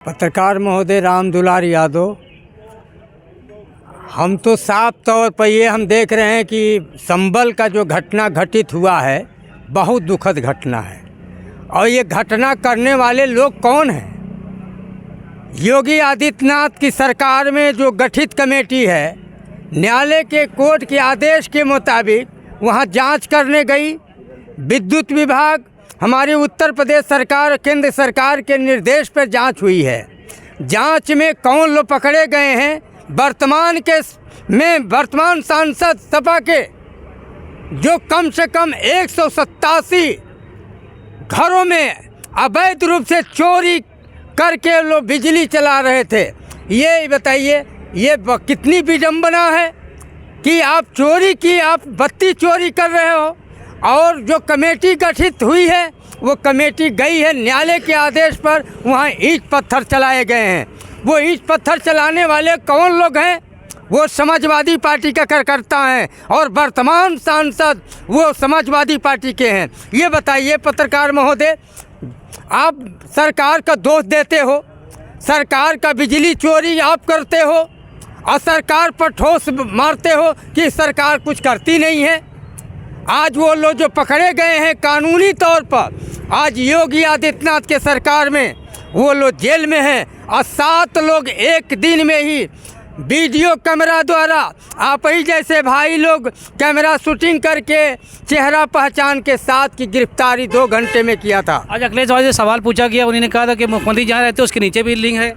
पत्रकार महोदय राम दुलार यादव, हम तो साफ तौर पर ये हम देख रहे हैं कि संभल का जो घटना घटित हुआ है बहुत दुखद घटना है। और ये घटना करने वाले लोग कौन हैं? योगी आदित्यनाथ की सरकार में जो गठित कमेटी है, न्यायालय के कोर्ट के आदेश के मुताबिक वहाँ जांच करने गई। विद्युत विभाग, हमारी उत्तर प्रदेश सरकार, केंद्र सरकार के निर्देश पर जांच हुई है। जांच में कौन लोग पकड़े गए हैं? वर्तमान सांसद सपा के जो कम से कम 187 घरों में अवैध रूप से चोरी करके लोग बिजली चला रहे थे। ये बताइए, ये कितनी विडंबना है कि आप चोरी की, आप बत्ती चोरी कर रहे हो। और जो कमेटी गठित हुई है वो कमेटी गई है न्यायालय के आदेश पर, वहाँ ईंट पत्थर चलाए गए हैं। वो ईंट पत्थर चलाने वाले कौन लोग हैं? वो समाजवादी पार्टी का कार्यकर्ता हैं और वर्तमान सांसद वो समाजवादी पार्टी के हैं। ये बताइए पत्रकार महोदय, आप सरकार का दोष देते हो, सरकार का बिजली चोरी आप करते हो और सरकार पर ठोस मारते हो कि सरकार कुछ करती नहीं है। आज वो लोग जो पकड़े गए हैं कानूनी तौर पर, आज योगी आदित्यनाथ के सरकार में वो लोग जेल में हैं और 7 लोग एक दिन में ही वीडियो कैमरा द्वारा, आप ही जैसे भाई लोग कैमरा शूटिंग करके चेहरा पहचान के साथ की गिरफ्तारी 2 घंटे में किया था। आज अखिलेश यादव से सवाल पूछा गया, उन्होंने कहा था कि मुख्यमंत्री जहाँ रहते हैं उसके नीचे भी लिंक है।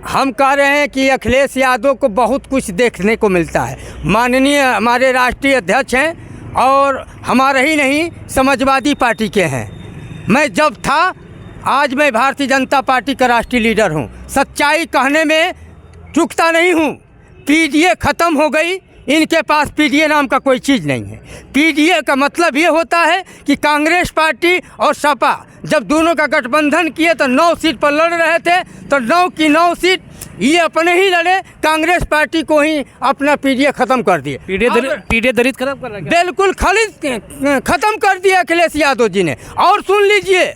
हम कह रहे हैं कि अखिलेश यादव को बहुत कुछ देखने को मिलता है। माननीय हमारे राष्ट्रीय अध्यक्ष हैं और हमारा ही नहीं समाजवादी पार्टी के हैं। मैं जब था, आज मैं भारतीय जनता पार्टी का राष्ट्रीय लीडर हूं। सच्चाई कहने में चूकता नहीं हूं। पीडीए ख़त्म हो गई, इनके पास पीडीए नाम का कोई चीज़ नहीं है। पीडीए का मतलब ये होता है कि कांग्रेस पार्टी और सपा जब दोनों का गठबंधन किए तो 9 सीट पर लड़ रहे थे, तो 9 की 9 सीट ये अपने ही लड़े, कांग्रेस पार्टी को ही अपना पीडीए ख़त्म कर दिए। पीडीए दलित खत्म कर रहा है, बिल्कुल ख़त्म कर दिया अखिलेश यादव जी ने। और सुन लीजिए,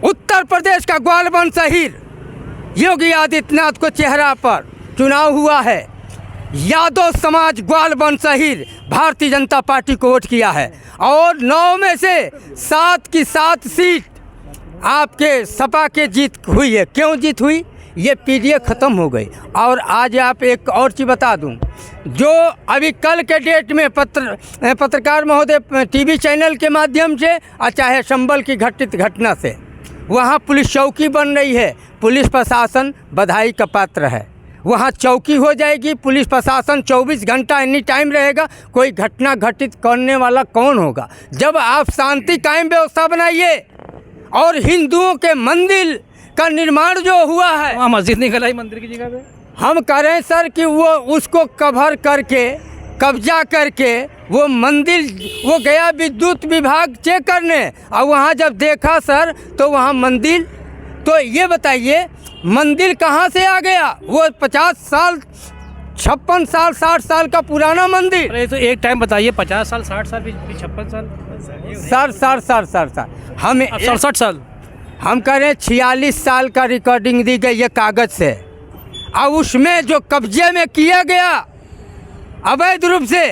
उत्तर प्रदेश का ग्वालबन शहीद योगी आदित्यनाथ को चेहरा पर चुनाव हुआ है। यादव समाज ग्वालबन शहीद भारतीय जनता पार्टी को वोट किया है और 9 में से 7 की 7 सीट आपके सपा के जीत हुई है। क्यों जीत हुई? ये पीडीए ख़त्म हो गई। और आज आप एक और चीज़ बता दूं, जो अभी कल के डेट में पत्रकार महोदय टीवी चैनल के माध्यम से और चाहे संभल की घटित घटना से वहाँ पुलिस चौकी बन रही है। पुलिस प्रशासन बधाई का पात्र है। वहाँ चौकी हो जाएगी, पुलिस प्रशासन 24 घंटा एनी टाइम रहेगा। कोई घटना घटित करने वाला कौन होगा? जब आप शांति कायम व्यवस्था बनाइए और हिंदुओं के मंदिर का निर्माण जो हुआ है, वहाँ मस्जिद निकल आई मंदिर की जगह पे। हम कह रहे हैं सर कि वो उसको कवर करके, कब्जा करके वो मंदिर, वो गया विद्युत विभाग चेक करने और वहाँ जब देखा सर तो वहाँ मंदिर, तो ये बताइए मंदिर कहाँ से आ गया? वो 50 साल, 56 साल, 60 साल का पुराना मंदिर। अरे तो एक टाइम बताइए, 50 साल, 60 साल, 56 साल, सर हम 67 साल, हम कह रहे हैं 46 साल का रिकॉर्डिंग दी गई है कागज़ से। और उसमें जो कब्जे में किया गया अवैध रूप से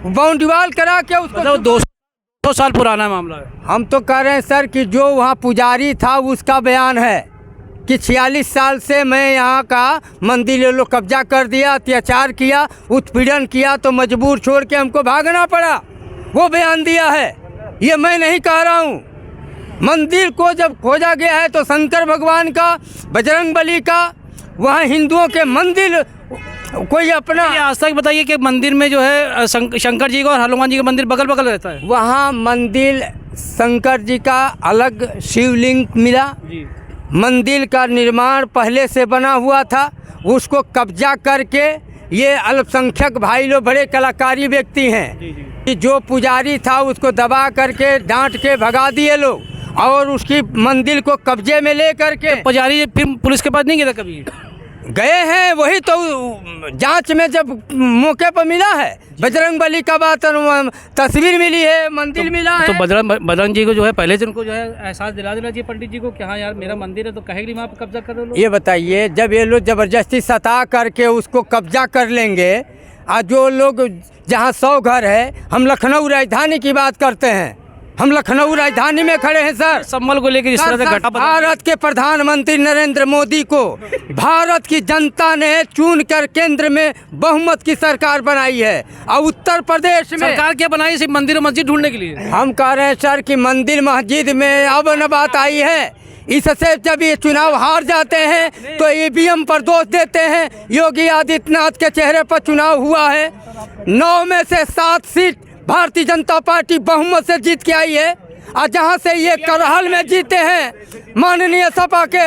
बाउंड्रीवाल करा के उसको, मतलब 200 साल पुराना मामला है। हम तो कह रहे हैं सर कि जो वहाँ पुजारी था उसका बयान है कि 46 साल से मैं यहाँ का मंदिर ये लोग कब्जा कर दिया, अत्याचार किया, उत्पीड़न किया, तो मजबूर छोड़ के हमको भागना पड़ा। वो बयान दिया है, ये मैं नहीं कह रहा हूँ। मंदिर को जब खोजा गया है तो शंकर भगवान का, बजरंगबली का, वहाँ हिंदुओं के मंदिर कोई अपना। आज तक बताइए कि मंदिर में जो है शंकर जी का और हनुमान जी का मंदिर बगल बगल रहता है। वहाँ मंदिर शंकर जी का अलग शिवलिंग मिला जी। मंदिर का निर्माण पहले से बना हुआ था, उसको कब्जा करके ये अल्पसंख्यक भाई लोग, बड़े कलाकारी व्यक्ति हैं कि जो पुजारी था उसको दबा करके डांट के भगा दिए लोग और उसकी मंदिर को कब्जे में ले करके। तो पुजारी फिर पुलिस के पास नहीं गया कभी? गए हैं, वही तो जांच में जब मौके पर मिला है, बजरंग बली का बात तस्वीर मिली है, मंदिर मिला है। तो बजरंग जी को जो है पहले से उनको जो है एहसास दिला देना चाहिए पंडित जी को कि हाँ यार मेरा मंदिर है, तो कहेगी वहाँ पर कब्जा कर लो। ये बताइए, जब ये लोग ज़बरदस्ती सता करके उसको कब्जा कर लेंगे, और जो लोग जहाँ 100 घर है, हम लखनऊ राजधानी की बात करते हैं, हम लखनऊ राजधानी में खड़े हैं सर। सम्मल को लेकर जिस तरह से घटा भारत के प्रधानमंत्री नरेंद्र मोदी को भारत की जनता ने चुन कर केंद्र में बहुमत की सरकार बनाई है, और उत्तर प्रदेश में सरकार क्या बनाई, सिर्फ मंदिर और मस्जिद ढूंढने के लिए। हम कह रहे हैं सर कि मंदिर मस्जिद में अब न बात आई है। इससे जब ये चुनाव हार जाते हैं तो ईवीएम पर दोष देते हैं। योगी आदित्यनाथ के चेहरे पर चुनाव हुआ है, 9 में से 7 सीट भारतीय जनता पार्टी बहुमत से जीत के आई है, और जहां से ये करहल में जीते हैं, माननीय सपा के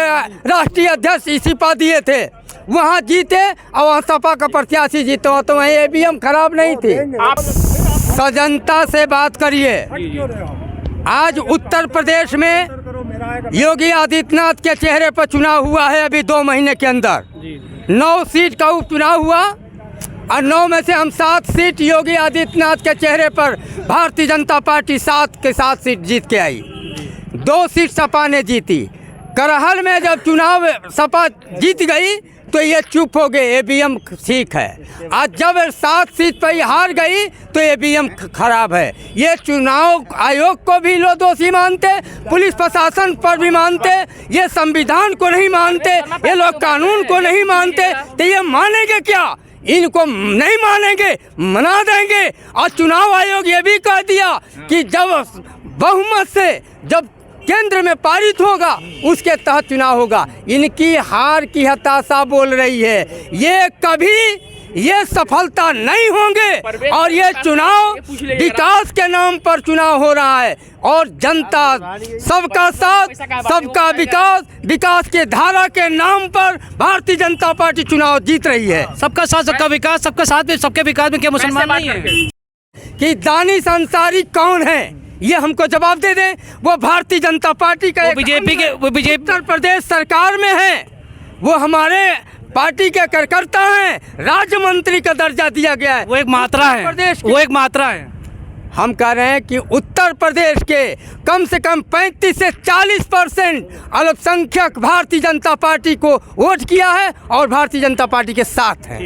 राष्ट्रीय अध्यक्ष इस्तीफा दिए थे, वहां जीते, और वहाँ सपा का प्रत्याशी जीते हो, तो वहीं ईवीएम खराब नहीं थी। आप सजनता से बात करिए। आज उत्तर प्रदेश में योगी आदित्यनाथ के चेहरे पर चुनाव हुआ है, अभी 2 महीने के अंदर 9 सीट का उपचुनाव हुआ, और 9 में से हम 7 सीट योगी आदित्यनाथ के चेहरे पर भारतीय जनता पार्टी 7 के 7 सीट जीत के आई। 2 सीट सपा ने जीती। करहल में जब चुनाव सपा जीत गई तो ये चुप हो गए, ईवीएम ठीक है। आज जब 7 सीट पर हार गई तो ईवीएम खराब है। ये चुनाव आयोग को भी लोग दोषी मानते, पुलिस प्रशासन पर भी मानते, ये संविधान को नहीं मानते, ये लोग कानून को नहीं मानते, तो ये मानेंगे क्या? इनको नहीं मानेंगे, मना देंगे। और चुनाव आयोग ये भी कह दिया कि जब बहुमत से जब केंद्र में पारित होगा उसके तहत चुनाव होगा। इनकी हार की हताशा बोल रही है, ये कभी ये सफलता नहीं होंगे। और ये चुनाव विकास के नाम पर चुनाव हो रहा है, और जनता सबका साथ सबका विकास, विकास के धारा के नाम पर भारतीय जनता पार्टी चुनाव जीत रही है। सबका साथ सबका विकास, सबका साथ सबके विकास में क्या मुसलमान नहीं है कि दानिश अंसारी कौन है, ये हमको जवाब दे दें। वो भारतीय जनता पार्टी का बीजेपी उत्तर प्रदेश सरकार में है, वो हमारे पार्टी के कार्यकर्ता हैं, राज्य मंत्री का दर्जा दिया गया है। वो एक मात्रा है, वो एक मात्रा है। हम कह रहे हैं कि उत्तर प्रदेश के कम से कम 35 से 40% अल्पसंख्यक भारतीय जनता पार्टी को वोट किया है और भारतीय जनता पार्टी के साथ है।